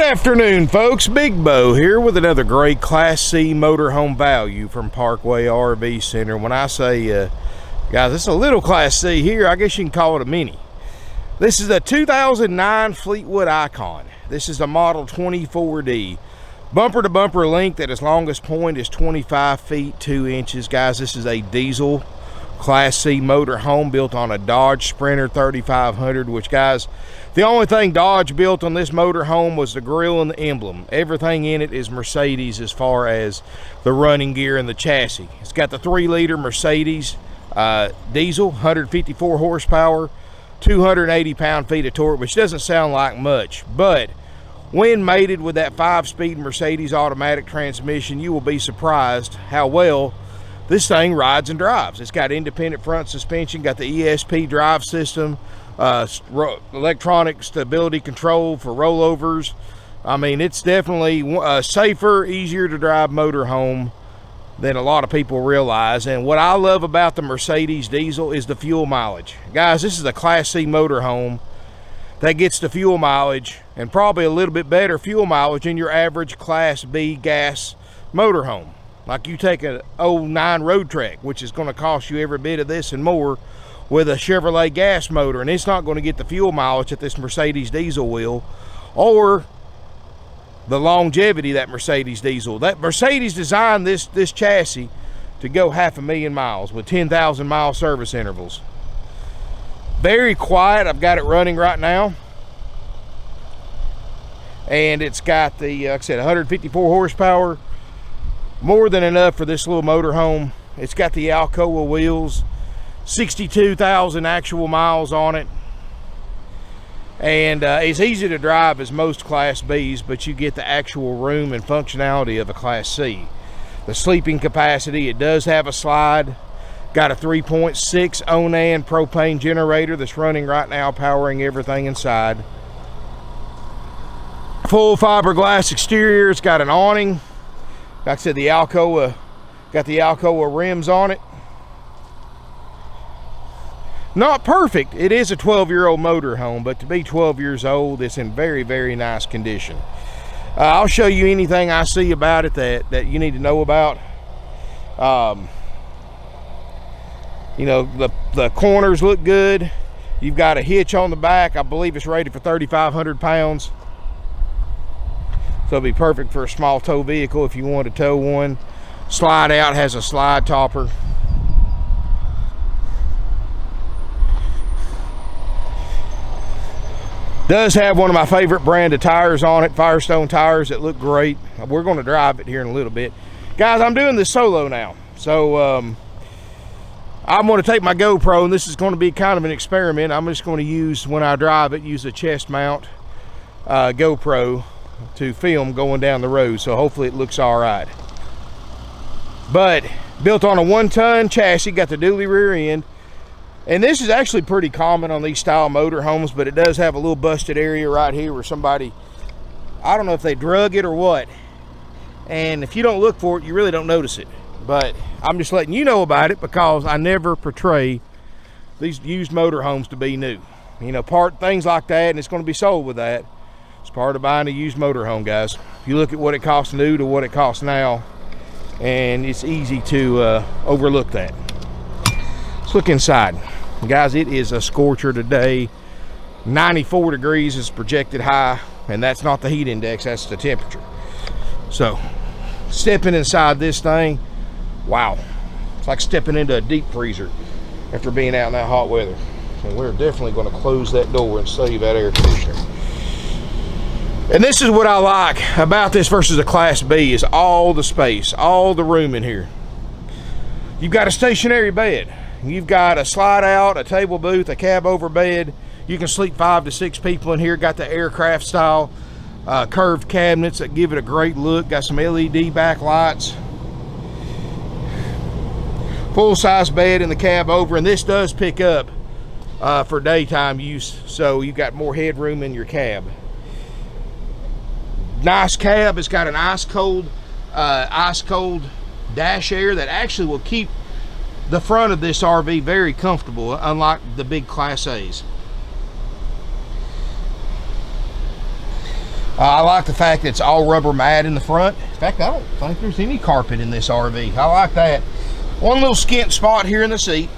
Afternoon, folks. Big Bo here with another great Class C motorhome value from Parkway RV Center. When I say, guys, it's a little Class C here, I guess you can call it a mini. This is a 2009 Fleetwood Icon. This is a model 24D. Bumper to bumper length at its longest point is 25 feet 2 inches. Guys, this is a diesel Class C motorhome built on a Dodge Sprinter 3500, which, guys, the only thing Dodge built on this motorhome was the grille and the emblem. Everything in it is Mercedes as far as the running gear and the chassis. It's got the 3-liter Mercedes diesel, 154 horsepower, 280 pound-feet of torque, which doesn't sound like much, but when mated with that 5-speed Mercedes automatic transmission, you will be surprised how well this thing rides and drives. It's got independent front suspension, got the ESP drive system, electronic stability control for rollovers. I mean, it's definitely a safer, easier to drive motorhome than a lot of people realize. And what I love about the Mercedes diesel is the fuel mileage. Guys, this is a Class C motorhome that gets the fuel mileage, and probably a little bit better fuel mileage than your average Class B gas motorhome. Like you take an 09 Road Trek, which is going to cost you every bit of this and more, with a Chevrolet gas motor, and it's not going to get the fuel mileage that this Mercedes diesel will, or the longevity that Mercedes diesel. That Mercedes designed this chassis to go 500,000 miles with 10,000 mile service intervals. Very quiet. I've got it running right now, and it's got the, like I said, 154 horsepower, more than enough for this little motorhome. It's got the Alcoa wheels, 62,000 actual miles on it, and it's easy to drive as most Class B's, but you get the actual room and functionality of a Class C. The sleeping capacity, it does have a slide, got a 3.6 Onan propane generator that's running right now, powering everything inside. Full fiberglass exterior. It's got an awning. Like I said, the Alcoa, got the Alcoa rims on it. Not perfect. It is a 12-year-old motorhome, but to be 12 years old, it's in very, very nice condition. I'll show you anything I see about it that you need to know about. You know, the corners look good. You've got a hitch on the back. I believe it's rated for 3,500 pounds. So it'll be perfect for a small tow vehicle if you want to tow one. Slide out, has a slide topper. Does have one of my favorite brand of tires on it, Firestone tires that look great. We're going to drive it here in a little bit. Guys, I'm doing this solo now. So I'm going to take my GoPro, and this is going to be kind of an experiment. I'm just going to use, when I drive it, use a chest mount GoPro to film going down the road, so hopefully it looks all right. But built on a 1-ton chassis, got the dually rear end, and this is actually pretty common on these style motorhomes, but it does have a little busted area right here where somebody, I don't know if they drug it or what, and if you don't look for it, you really don't notice it. But I'm just letting you know about it because I never portray these used motorhomes to be new. You know, things like that, and it's going to be sold with that. It's part of buying a used motorhome, guys. You look at what it costs new to what it costs now, and it's easy to overlook that. Let's look inside. Guys, it is a scorcher today. 94 degrees is projected high, and that's not the heat index, that's the temperature. So, stepping inside this thing, wow. It's like stepping into a deep freezer after being out in that hot weather. And we're definitely going to close that door and save that air conditioner. And this is what I like about this versus a Class B, is all the space, all the room in here. You've got a stationary bed. You've got a slide out, a table booth, a cab over bed. You can sleep 5 to 6 people in here. Got the aircraft style curved cabinets that give it a great look. Got some LED backlights. Full-size bed in the cab over, and this does pick up for daytime use, so you've got more headroom in your cab. Nice cab. It's got an ice cold dash air that actually will keep the front of this RV very comfortable, unlike the big Class A's. I like the fact that it's all rubber mat in the front. In fact, I don't think there's any carpet in this RV. I like that. One little skint spot here in the seat.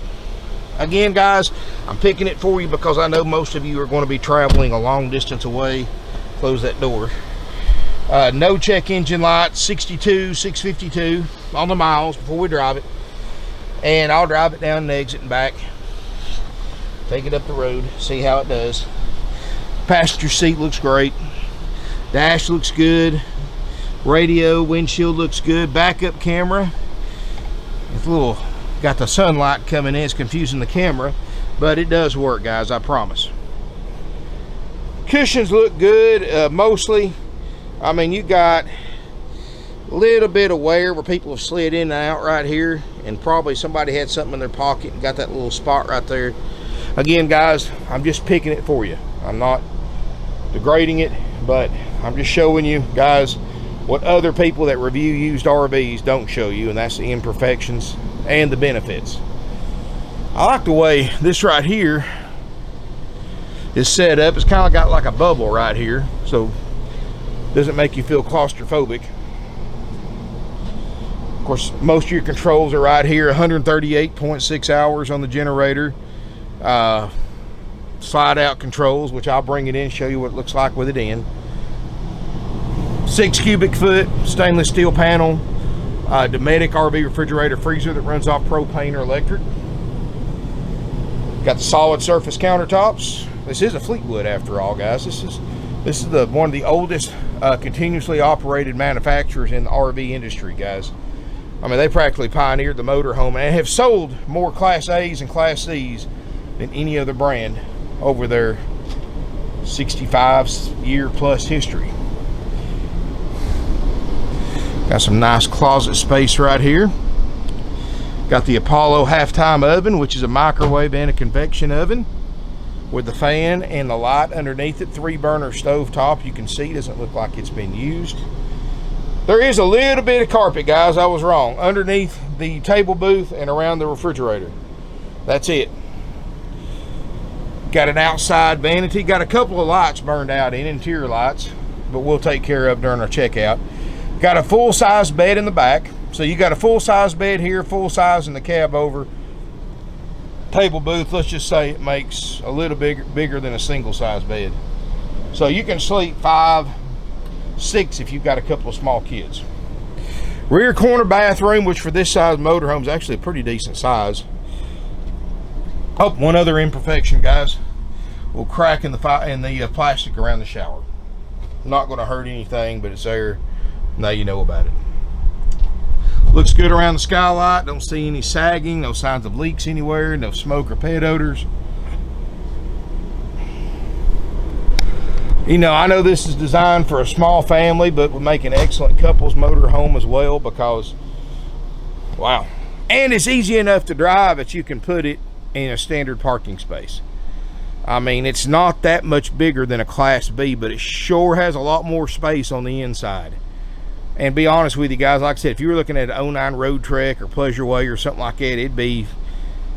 Again, guys, I'm picking it for you because I know most of you are going to be traveling a long distance away. Close that door. No check engine light, 652 on the miles before we drive it. And I'll drive it down and exit and back. Take it up the road, see how it does. Passenger seat looks great. Dash looks good. Radio, windshield looks good. Backup camera. It's a little, got the sunlight coming in, it's confusing the camera, but it does work, guys, I promise. Cushions look good, mostly. I mean, you got a little bit of wear where people have slid in and out right here, and probably somebody had something in their pocket and got that little spot right there. Again, guys, I'm just picking it for you. I'm not degrading it, but I'm just showing you guys what other people that review used RVs don't show you, and that's the imperfections and the benefits. I like the way this right here is set up. It's kind of got like a bubble right here, so it doesn't make you feel claustrophobic. Of course, most of your controls are right here. 138.6 hours on the generator. Slide out controls, which I'll bring it in and show you what it looks like with it in. 6 cubic foot stainless steel panel, Dometic RV refrigerator freezer that runs off propane or electric. Got the solid surface countertops. This is a Fleetwood after all, guys. This is one of the oldest continuously operated manufacturers in the RV industry, guys. I mean, they practically pioneered the motorhome and have sold more Class A's and Class C's than any other brand over their 65-year plus history. Got some nice closet space right here. Got the Apollo halftime oven, which is a microwave and a convection oven with the fan and the light underneath it. 3-burner stove top. You can see it doesn't look like it's been used. There is a little bit of carpet, guys. I was wrong. Underneath the table booth and around the refrigerator. That's it. Got an outside vanity. Got a couple of lights burned out in, interior lights, but we'll take care of during our checkout. Got a full-size bed in the back. So you got a full-size bed here, full-size in the cab over. Table booth, let's just say it makes a little bigger than a single-size bed. So you can sleep 5, 6 if you've got a couple of small kids. Rear corner bathroom, which for this size motorhome is actually a pretty decent size. Oh, one other imperfection, guys. We'll crack in the plastic around the shower. Not going to hurt anything, but it's there. Now you know about it. Looks good around the skylight. Don't see any sagging, no signs of leaks anywhere, no smoke or pet odors. You know, I know this is designed for a small family, but would make an excellent couples motorhome as well because, wow. And it's easy enough to drive that you can put it in a standard parking space. I mean, it's not that much bigger than a Class B, but it sure has a lot more space on the inside. And be honest with you guys, like I said, if you were looking at an 09 Road Trek or Pleasure Way or something like that, it'd be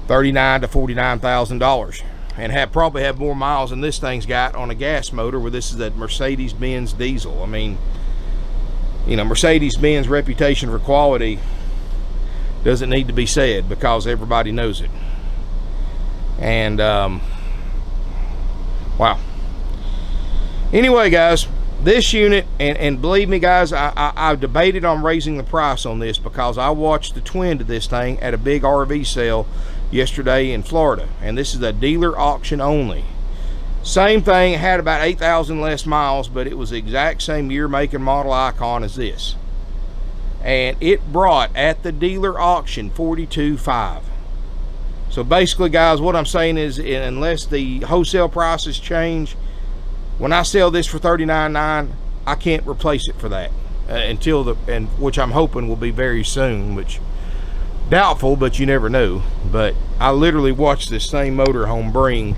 $39,000 to $49,000, and probably have more miles than this thing's got on a gas motor, where this is a Mercedes-Benz diesel. I mean, you know, Mercedes-Benz reputation for quality doesn't need to be said because everybody knows it. And wow. Anyway, guys, this unit, and believe me guys, I debated on raising the price on this because I watched the twin to this thing at a big RV sale yesterday in Florida, and this is a dealer auction only. Same thing, it had about 8,000 less miles, but it was the exact same year, make, and model icon as this, and it brought at the dealer auction $42,500. So basically, guys, what I'm saying is, unless the wholesale prices change, when I sell this for $39,900, I can't replace it for that until which I'm hoping will be very soon, which doubtful, but you never know. But I literally watched this same motorhome bring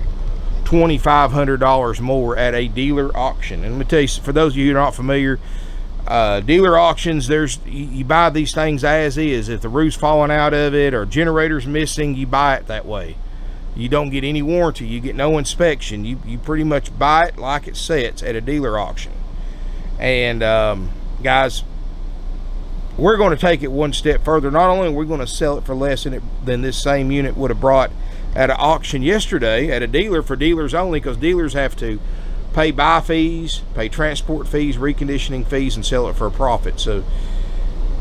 $2,500 more at a dealer auction. And let me tell you, for those of you who are not familiar, dealer auctions, you buy these things as is. If the roof's falling out of it or generator's missing, you buy it that way. You don't get any warranty, you get no inspection. You pretty much buy it like it sits at a dealer auction. And guys, we're going to take it one step further. Not only are we going to sell it for less than this same unit would have brought at an auction yesterday at a dealer, for dealers only, because dealers have to pay buy fees, pay transport fees, reconditioning fees, and sell it for a profit. So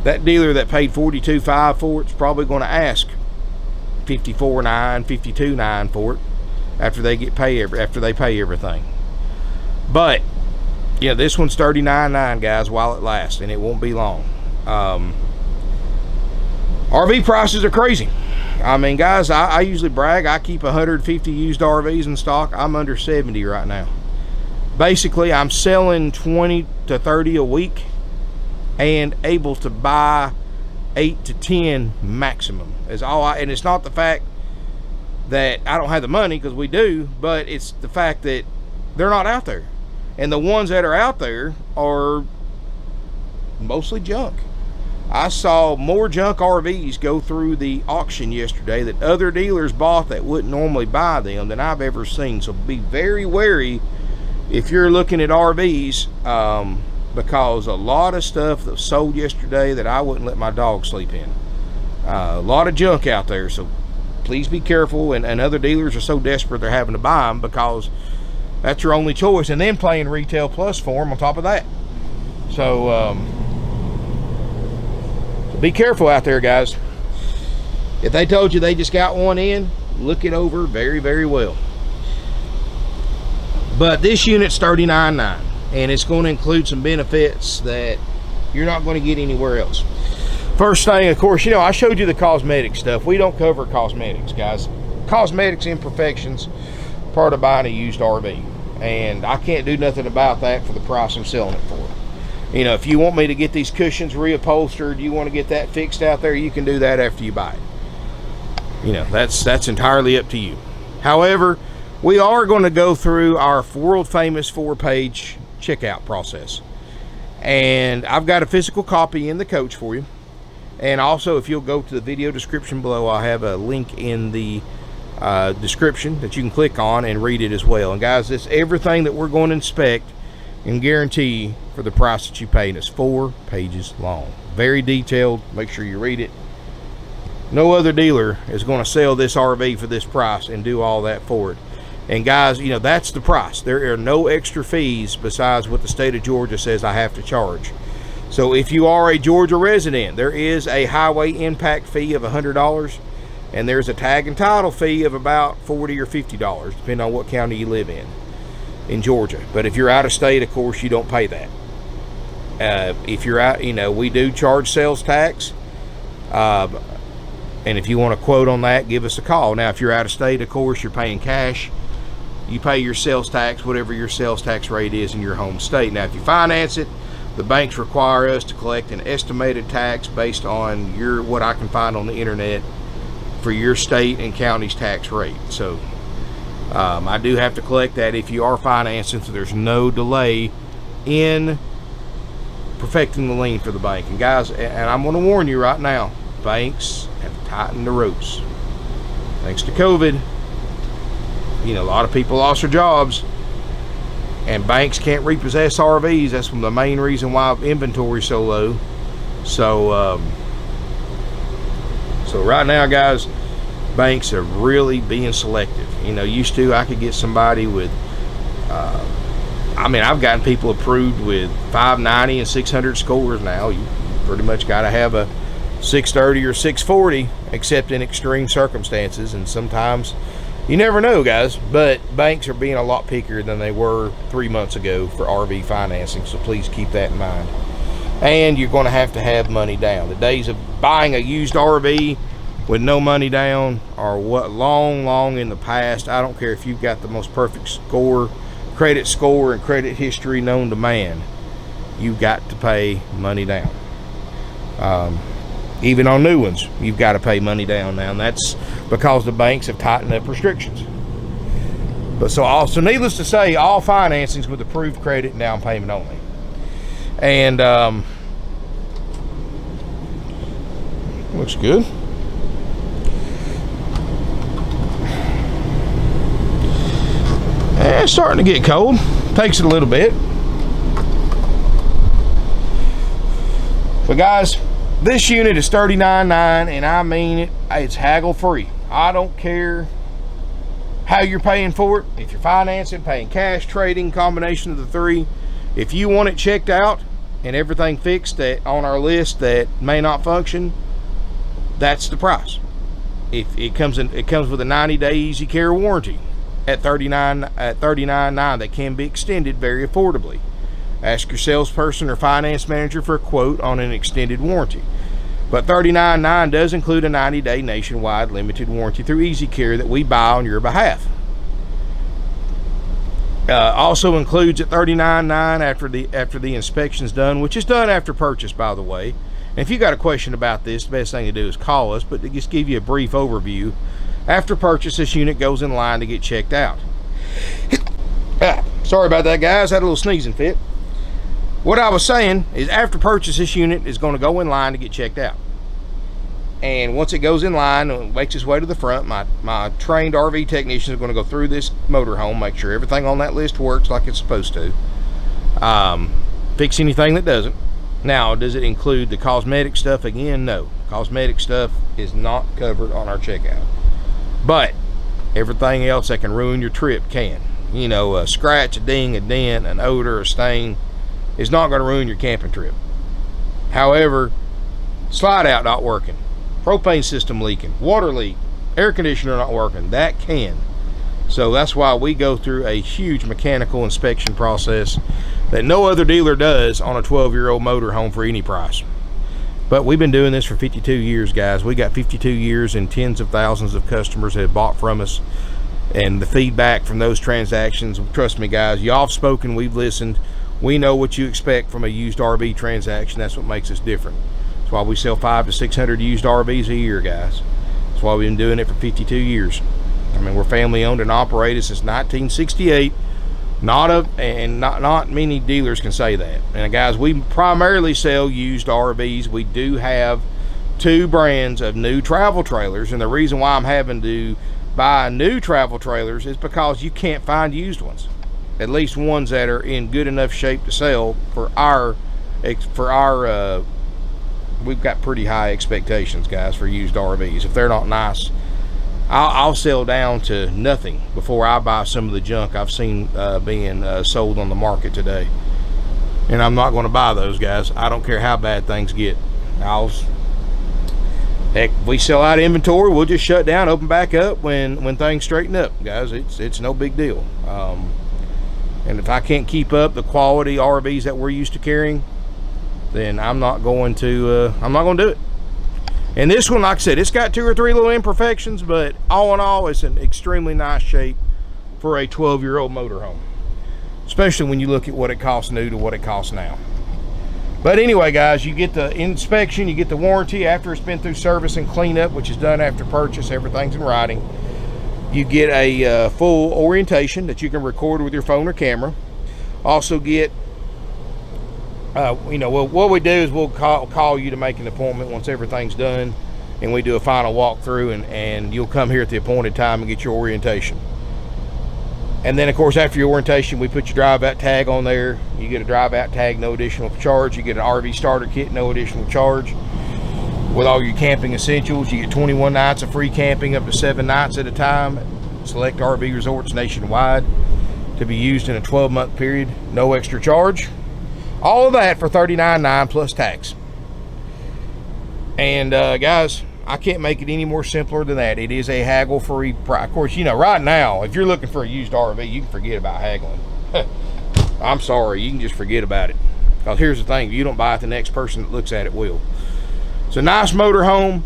that dealer that paid $42,500 for it's probably going to ask $54,900, $52,900 for it after they pay everything. But yeah, this one's $39,900, guys, while it lasts, and it won't be long. RV prices are crazy. I mean, guys, I usually brag I keep 150 used RVs in stock. I'm under 70 right now. Basically, I'm selling 20 to 30 a week and able to buy 8 to 10 maximum. And it's not the fact that I don't have the money, because we do, but it's the fact that they're not out there. And the ones that are out there are mostly junk. I saw more junk RVs go through the auction yesterday that other dealers bought that wouldn't normally buy them than I've ever seen. So be very wary if you're looking at RVs, because a lot of stuff that was sold yesterday that I wouldn't let my dog sleep in. A lot of junk out there, so please be careful. And other dealers are so desperate they're having to buy them because that's your only choice, and then paying retail plus for them on top of that. So be careful out there, guys. If they told you they just got one in, look it over very, very well. But this unit's $39,900, and it's going to include some benefits that you're not going to get anywhere else. First thing, of course, I showed you the cosmetic stuff. We don't cover cosmetics, guys. Cosmetics imperfections, part of buying a used RV, and I can't do nothing about that for the price I'm selling it for. If you want me to get these cushions reupholstered, you want to get that fixed out there, you can do that after you buy it. That's entirely up to you. However, we are going to go through our world famous 4-page checkout process, and I've got a physical copy in the coach for you. And also, if you'll go to the video description below, I'll have a link in the description that you can click on and read it as well. And guys, it's everything that we're going to inspect and guarantee for the price that you pay, and it's 4 pages long, very detailed. Make sure you read it. No other dealer is going to sell this RV for this price and do all that for it. And guys, that's the price. There are no extra fees besides what the state of Georgia says I have to charge. So if you are a Georgia resident, there is a highway impact fee of $100, and there's a tag and title fee of about $40 or $50, depending on what county you live in Georgia. But if you're out of state, of course, you don't pay that. If you're out, we do charge sales tax. And if you want a quote on that, give us a call. Now, if you're out of state, of course, you're paying cash. You pay your sales tax, whatever your sales tax rate is in your home state. Now, if you finance it, the banks require us to collect an estimated tax based on what I can find on the internet for your state and county's tax rate. So I do have to collect that if you are financing, so there's no delay in perfecting the lien for the bank. And guys, and I'm going to warn you right now, banks have tightened the ropes. Thanks to COVID, a lot of people lost their jobs, and banks can't repossess RVs. That's the main reason why inventory is so low. So right now, guys, banks are really being selective. Used to I could get somebody with I've gotten people approved with 590 and 600 scores. Now you pretty much got to have a 630 or 640, except in extreme circumstances. And sometimes you never know, guys, but banks are being a lot pickier than they were 3 months ago for RV financing, so please keep that in mind. And you're going to have money down. The days of buying a used RV with no money down are long in the past. I don't care if you've got the most perfect credit score and credit history known to man, you've got to pay money down. Even on new ones, you've got to pay money down now, and that's because the banks have tightened up restrictions. But so needless to say, all financings with approved credit and down payment only. And looks good. And it's starting to get cold. Takes it a little bit. But guys, this unit is $39.9, and I mean it, it's haggle free. I don't care how you're paying for it. If you're financing, paying cash, trading, combination of the three. If you want it checked out and everything fixed that on our list that may not function, that's the price. If it comes with a 90-day easy care warranty at $39.9 that can be extended very affordably. Ask your salesperson or finance manager for a quote on an extended warranty. But $39.9 does include a 90-day nationwide limited warranty through Easy Care that we buy on your behalf. Also includes at $39.9 after the inspection's done, which is done after purchase, by the way. And if you got a question about this, the best thing to do is call us, but to just give you a brief overview. After purchase, this unit goes in line to get checked out. Sorry about that, guys. I had a little sneezing fit. What I was saying is after purchase, this unit is going to go in line to get checked out. And once it goes in line and makes its way to the front, my trained RV technicians are going to go through this motorhome, make sure everything on that list works like it's supposed to. Fix anything that doesn't. Now, does it include the cosmetic stuff again? No. Cosmetic stuff is not covered on our checkout. But everything else that can ruin your trip can. You know, a scratch, a ding, a dent, an odor, a stain is not going to ruin your camping trip. However, slide out not working, propane system leaking, water leak, air conditioner not working, that can. So that's why we go through a huge mechanical inspection process that no other dealer does on a 12-year-old motorhome for any price. But we've been doing this for 52 years, guys. We got 52 years and tens of thousands of customers that have bought from us. And the feedback from those transactions, trust me, guys, y'all have spoken, we've listened. We know what you expect from a used RV transaction. That's what makes us different. That's why we sell 500 to 600 used RVs a year, guys. That's why we've been doing it for 52 years. I mean, we're family owned and operated since 1968. Not many dealers can say that. And guys, we primarily sell used RVs. We do have 2 brands of new travel trailers, and the reason why I'm having to buy new travel trailers is because you can't find used ones, at least ones that are in good enough shape to sell for our we've got pretty high expectations, guys, for used RVs. If they're not nice, I'll sell down to nothing before I buy some of the junk I've seen being sold on the market today. And I'm not going to buy those, guys. I don't care how bad things get. Heck, if we sell out of inventory, we'll just shut down, open back up when things straighten up, guys. It's no big deal. And if I can't keep up the quality RVs that we're used to carrying, then I'm not going to do it. And this one, like I said, it's got 2 or 3 little imperfections, but all in all, it's an extremely nice shape for a 12-year-old motorhome, especially when you look at what it costs new to what it costs now. But anyway, guys, you get the inspection, you get the warranty after it's been through service and cleanup, which is done after purchase. Everything's in writing. You get a full orientation that you can record with your phone or camera. Also get what we do is we'll call you to make an appointment once everything's done, and we do a final walkthrough, and you'll come here at the appointed time and get your orientation. And then, of course, after your orientation, we put your drive out tag on there. You get a drive out tag, no additional charge. You get an RV starter kit, no additional charge. With all your camping essentials, you get 21 nights of free camping, up to 7 nights at a time. Select RV resorts nationwide to be used in a 12-month period, no extra charge. All of that for $39.9 plus tax. And guys, I can't make it any more simpler than that. It is a haggle-free price. Of course, you know, right now, if you're looking for a used RV, you can forget about haggling. I'm sorry, you can just forget about it. Because here's the thing, if you don't buy it, the next person that looks at it will. It's a nice motorhome.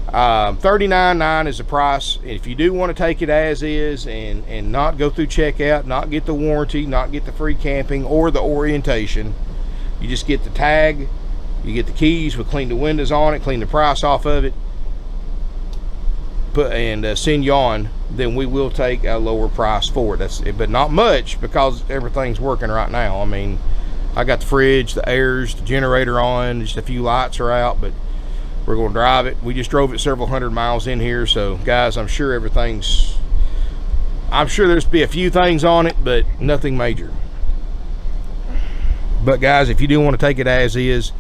$39.9 is the price. If you do want to take it as is and not go through checkout, not get the warranty, not get the free camping or the orientation, you just get the tag, you get the keys, we'll clean the windows on it, clean the price off of it, and send you on, then we will take a lower price for it. But not much, because everything's working right now. I mean, I got the fridge, the airs, the generator on, just a few lights are out, but we're going to drive it. We just drove it several hundred miles in here, so guys, I'm sure there's be a few things on it, but nothing major. But guys, if you do want to take it as is,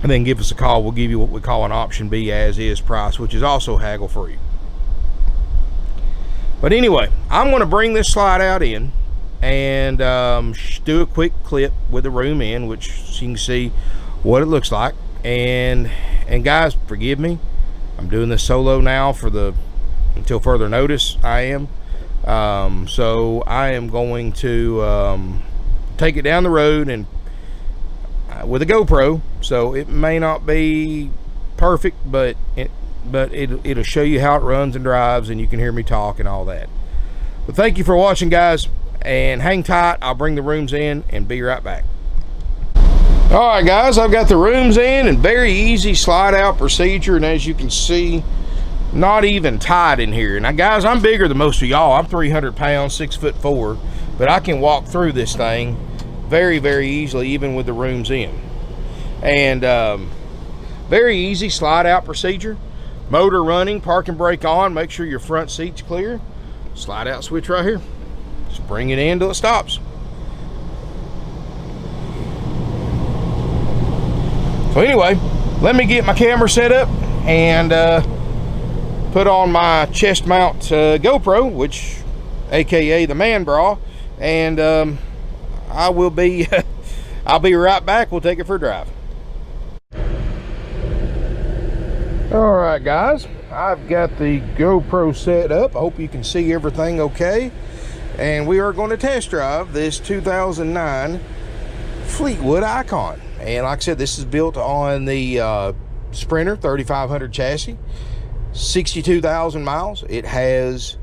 and then give us a call. We'll give you what we call an option B as is price, which is also haggle free. But anyway, I'm going to bring this slide out in and do a quick clip with the room in, which you can see what it looks like. And guys, forgive me, I'm doing this solo now until further notice. I am so I am going to take it down the road and with a GoPro, so it may not be perfect, but it'll show you how it runs and drives, and you can hear me talk and all that. But thank you for watching, guys, and hang tight. I'll bring the rooms in and be right back. All right, guys, I've got the rooms in, and very easy slide out procedure, and as you can see, not even tight in here. Now, guys, I'm bigger than most of y'all. I'm 300 pounds, 6'4", but I can walk through this thing very, very easily, even with the rooms in. And very easy slide out procedure. Motor running, parking brake on, make sure your front seat's clear. Slide out switch right here. Just bring it in till it stops. So anyway, let me get my camera set up and put on my chest mount GoPro, which aka the man bra, and I'll be right back. We'll take it for a drive. All right, guys, I've got the GoPro set up. I hope you can see everything okay, and we are going to test drive this 2009 Fleetwood Icon. And like I said, this is built on the Sprinter 3500 chassis, 62,000 miles. It has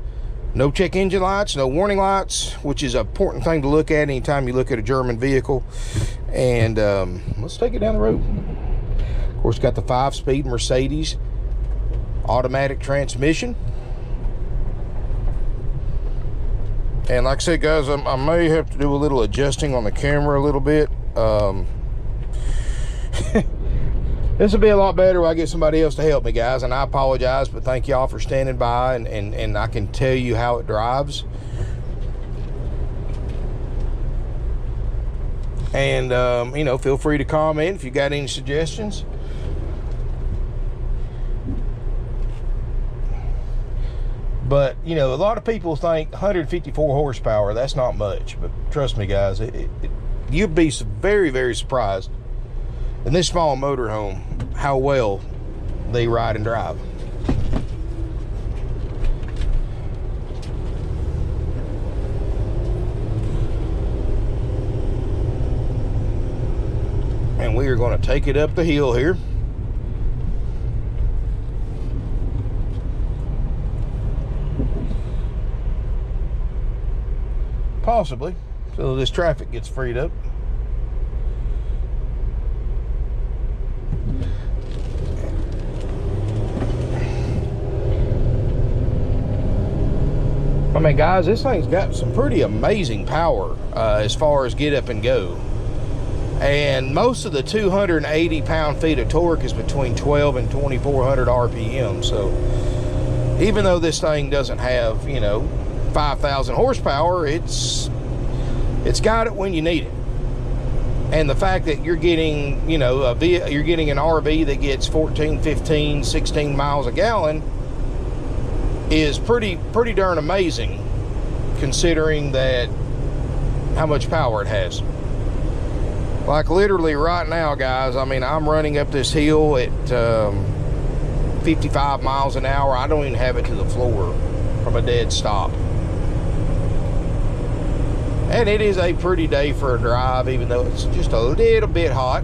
no check engine lights, no warning lights, which is an important thing to look at anytime you look at a German vehicle. And let's take it down the road. Of course, got the 5-speed Mercedes automatic transmission. And like I said, guys, I may have to do a little adjusting on the camera a little bit. This will be a lot better when I get somebody else to help me, guys, and I apologize, but thank y'all for standing by, and I can tell you how it drives. And you know, feel free to comment if you got any suggestions. But you know, a lot of people think 154 horsepower, that's not much, but trust me, guys, you'd be very, very surprised in this small motorhome how well they ride and drive. And we are going to take it up the hill here. Possibly, so this traffic gets freed up. I mean, guys, this thing's got some pretty amazing power as far as get up and go. And most of the 280 pound-feet of torque is between 12 and 2400 RPM. So even though this thing doesn't have, you know, 5,000 horsepower, it's got it when you need it. And the fact that you're getting, you know, you're getting an RV that gets 14, 15, 16 miles a gallon is pretty darn amazing, considering that how much power it has. Like literally right now, guys, I mean, I'm running up this hill at 55 miles an hour. I don't even have it to the floor from a dead stop. And it is a pretty day for a drive, even though it's just a little bit hot.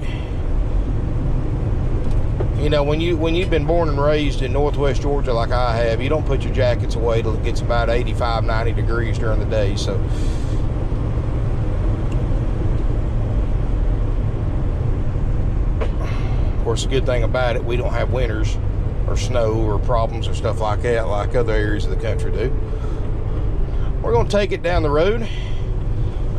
You know, when you've been born and raised in Northwest Georgia like I have, you don't put your jackets away till it gets about 85, 90 degrees during the day. So of course, the good thing about it, we don't have winters or snow or problems or stuff like that like other areas of the country do. We're going to take it down the road,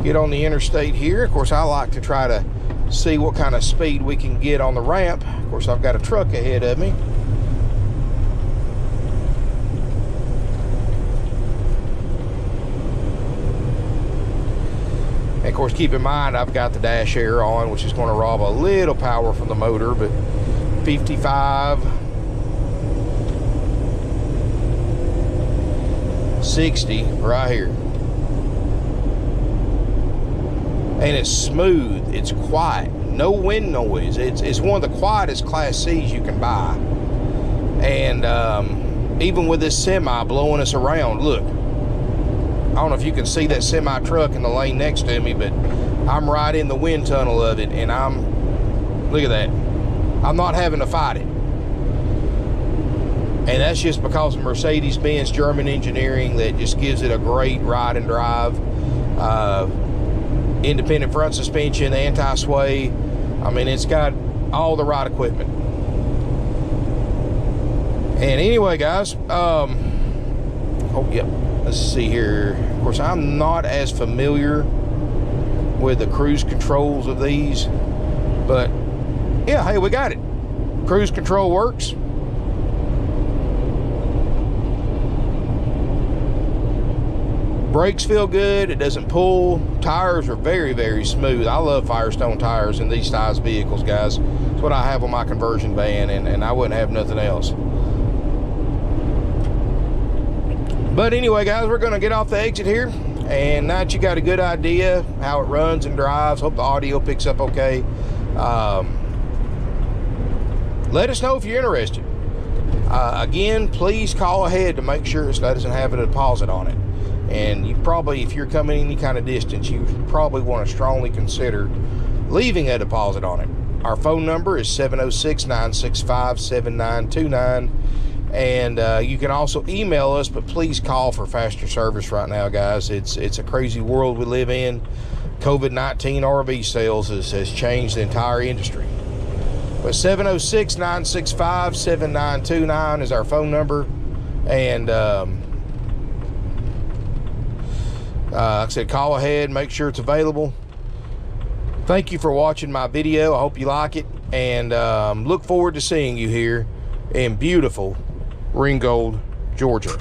get on the interstate here. Of course, I like to try to see what kind of speed we can get on the ramp. Of course, I've got a truck ahead of me. And of course, keep in mind, I've got the dash air on, which is going to rob a little power from the motor, but 55, 60 right here. And it's smooth, it's quiet, no wind noise. It's one of the quietest Class C's you can buy. And even with this semi blowing us around, look, I don't know if you can see that semi truck in the lane next to me, but I'm right in the wind tunnel of it, and look at that. I'm not having to fight it. And that's just because of Mercedes-Benz German engineering that just gives it a great ride and drive. Independent front suspension, anti-sway. I mean, it's got all the right equipment. And anyway, guys, oh, yep. Let's see here. Of course, I'm not as familiar with the cruise controls of these, but yeah, hey, we got it. Cruise control works. Brakes feel good. It doesn't pull. Tires are very, very smooth. I love Firestone tires in these size vehicles, guys. It's what I have on my conversion van, and I wouldn't have nothing else. But anyway, guys, we're going to get off the exit here. And now that you got a good idea how it runs and drives, hope the audio picks up okay. Let us know if you're interested. Again, please call ahead to make sure it doesn't have a deposit on it. And you probably, if you're coming any kind of distance, you probably want to strongly consider leaving a deposit on it. Our phone number is 706-965-7929. And you can also email us, but please call for faster service right now, guys. It's a crazy world we live in. COVID-19 RV sales has changed the entire industry. But 706-965-7929 is our phone number. And like I said, call ahead, make sure it's available. Thank you for watching my video. I hope you like it, and look forward to seeing you here in beautiful Ringgold, Georgia.